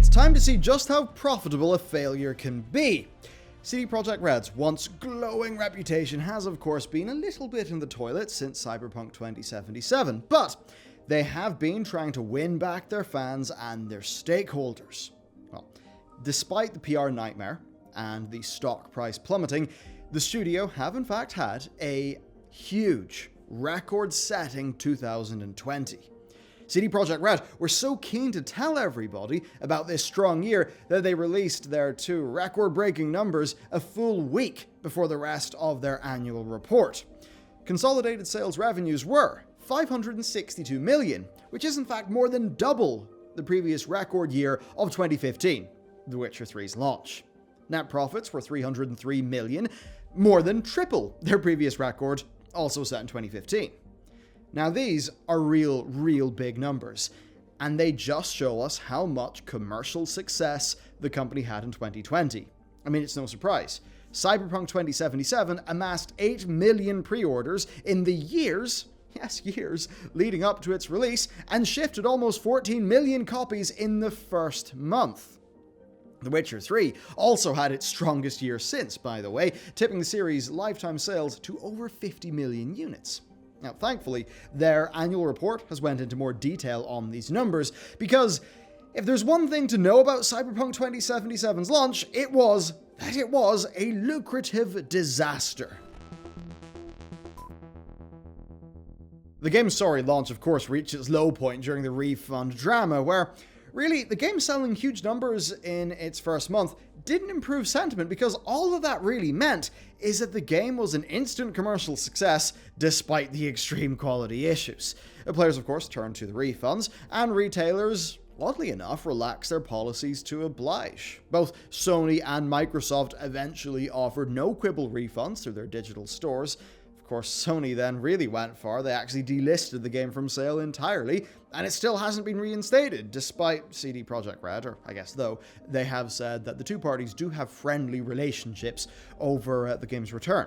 it's time to see just how profitable a failure can be. CD Projekt Red's once glowing reputation has of course been a little bit in the toilet since Cyberpunk 2077, but they have been trying to win back their fans and their stakeholders. Well, despite the PR nightmare and the stock price plummeting, the studio have in fact had a huge, record-setting 2020. CD Projekt Red were so keen to tell everybody about this strong year that they released their two record-breaking numbers a full week before the rest of their annual report. Consolidated sales revenues were $562 million, which is in fact more than double the previous record year of 2015, The Witcher 3's launch. Net profits were $303 million, more than triple their previous record, also set in 2015. Now these are real big numbers, and they just show us how much commercial success the company had in 2020. I mean, it's no surprise. Cyberpunk 2077 amassed 8 million pre-orders in the years, leading up to its release, and shifted almost 14 million copies in the first month. The Witcher 3 also had its strongest year since, by the way, tipping the series' lifetime sales to over 50 million units. Now, thankfully, their annual report has went into more detail on these numbers, because if there's one thing to know about Cyberpunk 2077's launch, it was that it was a lucrative disaster. The game's sorry launch, of course, reached its low point during the refund drama, where really, the game selling huge numbers in its first month didn't improve sentiment, because all of that really meant is that the game was an instant commercial success despite the extreme quality issues. Players, of course, turned to the refunds, and retailers, oddly enough, relaxed their policies to oblige. Both Sony and Microsoft eventually offered no-quibble refunds through their digital stores. Of course, Sony then really went far. They actually delisted the game from sale entirely, and it still hasn't been reinstated, despite CD Projekt Red, or I guess though, they have said that the two parties do have friendly relationships over the game's return.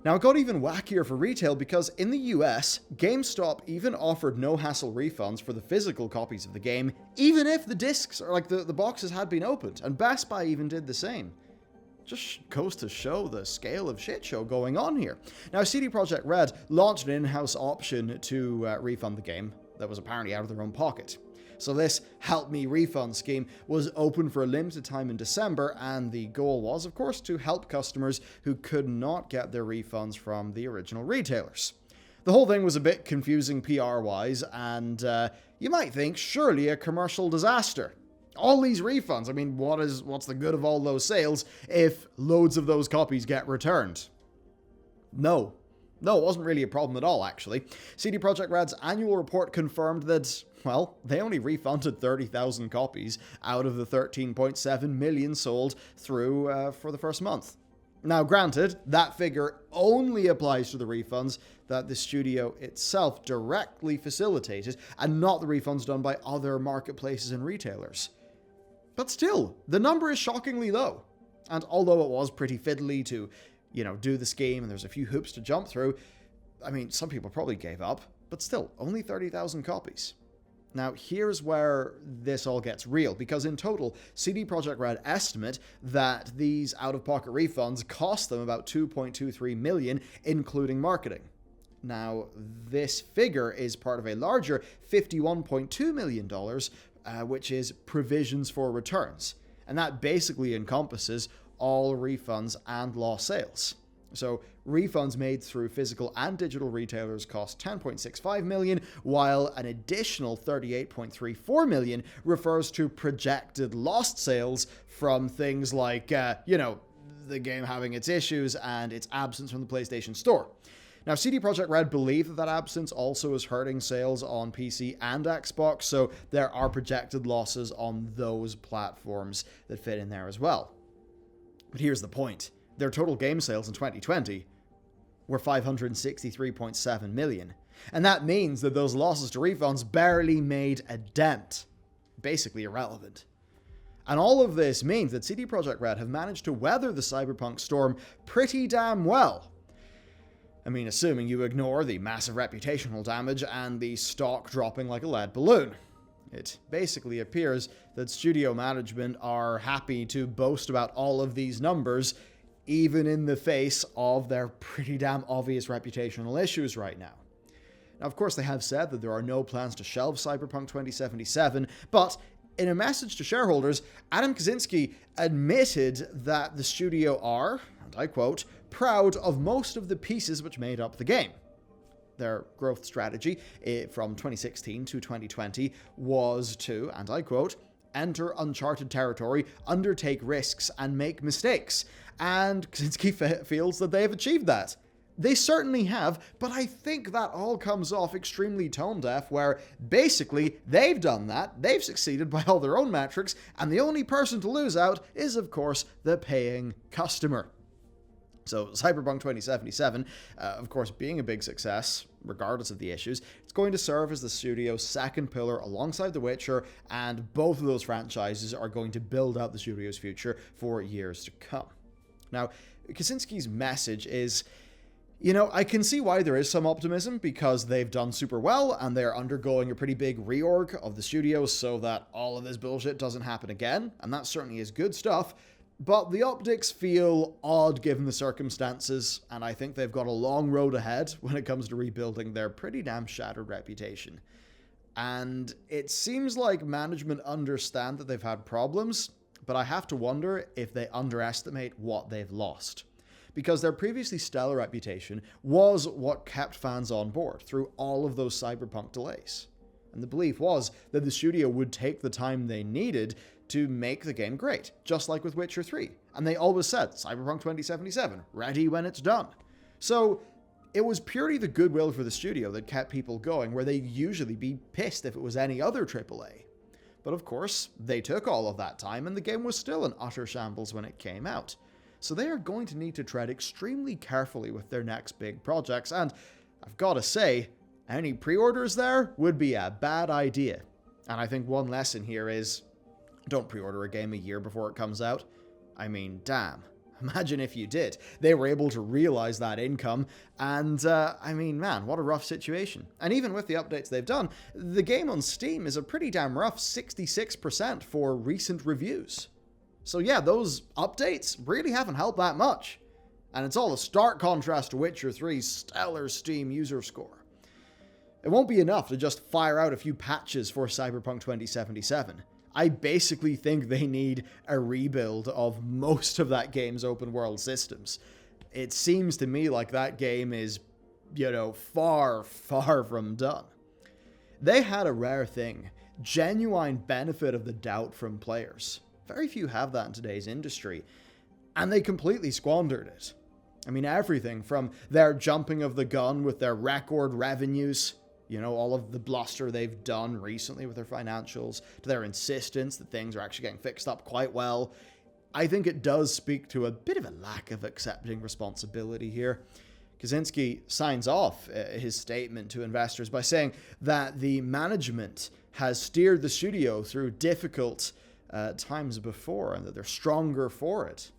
Now, it got even wackier for retail, because in the US, GameStop even offered no-hassle refunds for the physical copies of the game, even if the discs, or the boxes had been opened, and Best Buy even did the same. Just goes to show the scale of shit show going on here. Now, CD Projekt Red launched an in-house option to refund the game that was apparently out of their own pocket. So this Help Me Refund scheme was open for a limited time in December, and the goal was, of course, to help customers who could not get their refunds from the original retailers. The whole thing was a bit confusing PR-wise, and you might think, surely a commercial disaster. All these refunds, I mean, what's the good of all those sales if loads of those copies get returned? No, it wasn't really a problem at all, actually. CD Projekt Red's annual report confirmed that, well, they only refunded 30,000 copies out of the 13.7 million sold through for the first month. Now, granted, that figure only applies to the refunds that the studio itself directly facilitated, and not the refunds done by other marketplaces and retailers. But still, the number is shockingly low. And although it was pretty fiddly to, do the scheme and there's a few hoops to jump through, I mean, some people probably gave up, but still, only 30,000 copies. Now, here's where this all gets real, because in total, CD Projekt Red estimate that these out-of-pocket refunds cost them about $2.23 million, including marketing. Now, this figure is part of a larger $51.2 million, which is provisions for returns. And that basically encompasses all refunds and lost sales. So refunds made through physical and digital retailers cost $10.65 million, while an additional $38.34 million refers to projected lost sales from things like, the game having its issues and its absence from the PlayStation Store. Now, CD Projekt Red believe that absence also is hurting sales on PC and Xbox, so there are projected losses on those platforms that fit in there as well. But here's the point. Their total game sales in 2020 were $563.7 million. And that means that those losses to refunds barely made a dent. Basically irrelevant. And all of this means that CD Projekt Red have managed to weather the Cyberpunk storm pretty damn well. I mean, assuming you ignore the massive reputational damage and the stock dropping like a lead balloon. It basically appears that studio management are happy to boast about all of these numbers, even in the face of their pretty damn obvious reputational issues right now. Now, of course, they have said that there are no plans to shelve Cyberpunk 2077, but in a message to shareholders, Adam Kaczynski admitted that the studio are, and I quote, proud of most of the pieces which made up the game. Their growth strategy from 2016 to 2020 was to, and I quote, enter uncharted territory, undertake risks, and make mistakes. And Kaczynski feels that they have achieved that. They certainly have, but I think that all comes off extremely tone-deaf, where basically they've done that, they've succeeded by all their own metrics, and the only person to lose out is, of course, the paying customer. So Cyberpunk 2077, of course, being a big success, regardless of the issues, it's going to serve as the studio's second pillar alongside The Witcher, and both of those franchises are going to build out the studio's future for years to come. Now, Kaczynski's message is, I can see why there is some optimism, because they've done super well, and they're undergoing a pretty big reorg of the studio so that all of this bullshit doesn't happen again, and that certainly is good stuff. But the optics feel odd given the circumstances, and I think they've got a long road ahead when it comes to rebuilding their pretty damn shattered reputation. And it seems like management understand that they've had problems, but I have to wonder if they underestimate what they've lost. Because their previously stellar reputation was what kept fans on board through all of those Cyberpunk delays. And the belief was that the studio would take the time they needed to make the game great, just like with Witcher 3. And they always said, Cyberpunk 2077, ready when it's done. So it was purely the goodwill for the studio that kept people going, where they'd usually be pissed if it was any other AAA. But of course, they took all of that time, and the game was still an utter shambles when it came out. So they are going to need to tread extremely carefully with their next big projects, and I've got to say, any pre-orders there would be a bad idea. And I think one lesson here is, don't pre-order a game a year before it comes out. I mean, damn. Imagine if you did. They were able to realize that income, and man, what a rough situation. And even with the updates they've done, the game on Steam is a pretty damn rough 66% for recent reviews. So yeah, those updates really haven't helped that much. And it's all a stark contrast to Witcher 3's stellar Steam user score. It won't be enough to just fire out a few patches for Cyberpunk 2077. I basically think they need a rebuild of most of that game's open world systems. It seems to me like that game is, far, far from done. They had a rare thing, genuine benefit of the doubt from players. Very few have that in today's industry, and they completely squandered it. I mean, everything from their jumping of the gun with their record revenues, all of the bluster they've done recently with their financials, to their insistence that things are actually getting fixed up quite well. I think it does speak to a bit of a lack of accepting responsibility here. Kaczynski signs off his statement to investors by saying that the management has steered the studio through difficult times before, and that they're stronger for it.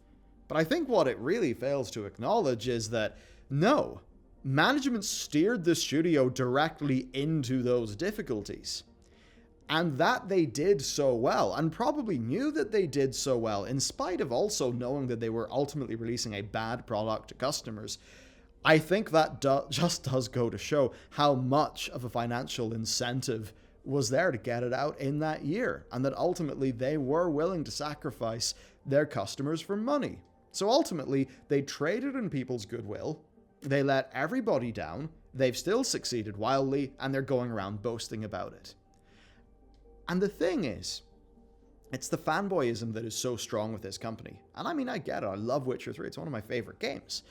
But I think what it really fails to acknowledge is that, no, management steered the studio directly into those difficulties. And that they did so well, and probably knew that they did so well, in spite of also knowing that they were ultimately releasing a bad product to customers. I think that just does go to show how much of a financial incentive was there to get it out in that year, and that ultimately they were willing to sacrifice their customers for money. So ultimately, they traded in people's goodwill, they let everybody down, they've still succeeded wildly, and they're going around boasting about it. And the thing is, it's the fanboyism that is so strong with this company. And I mean, I get it, I love Witcher 3, it's one of my favorite games.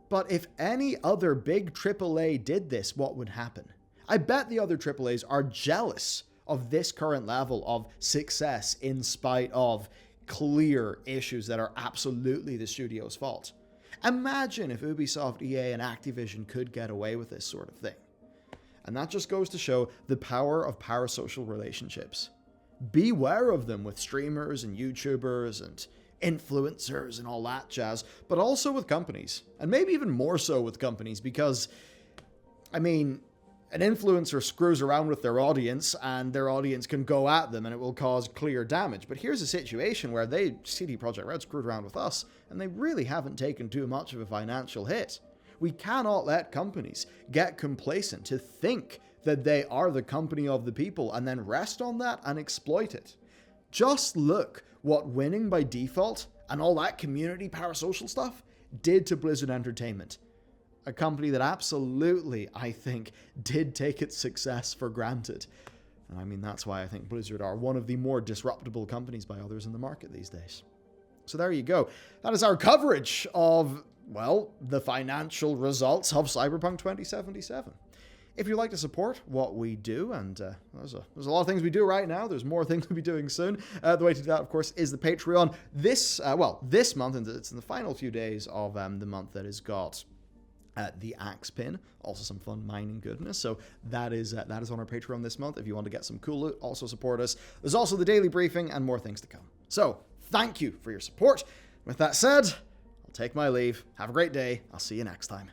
But if any other big AAA did this, what would happen? I bet the other AAAs are jealous of this current level of success in spite of clear issues that are absolutely the studio's fault. Imagine if Ubisoft, EA, and Activision could get away with this sort of thing. And that just goes to show the power of parasocial relationships. Beware of them with streamers and YouTubers and influencers and all that jazz, but also with companies. And maybe even more so with companies, because, I mean, an influencer screws around with their audience and their audience can go at them and it will cause clear damage. But here's a situation where CD Projekt Red screwed around with us and they really haven't taken too much of a financial hit. We cannot let companies get complacent to think that they are the company of the people and then rest on that and exploit it. Just look what winning by default and all that community parasocial stuff did to Blizzard Entertainment. A company that absolutely, I think, did take its success for granted. And I mean, that's why I think Blizzard are one of the more disruptable companies by others in the market these days. So there you go. That is our coverage of, well, the financial results of Cyberpunk 2077. If you'd like to support what we do, and there's a lot of things we do right now, there's more things we'll be doing soon. The way to do that, of course, is the Patreon. This month, and it's in the final few days of the month that has got the axe pin, also some fun mining goodness. So that is on our Patreon this month. If you want to get some cool loot, also support us. There's also the daily briefing and more things to come. So thank you for your support. With that said, I'll take my leave. Have a great day. I'll see you next time.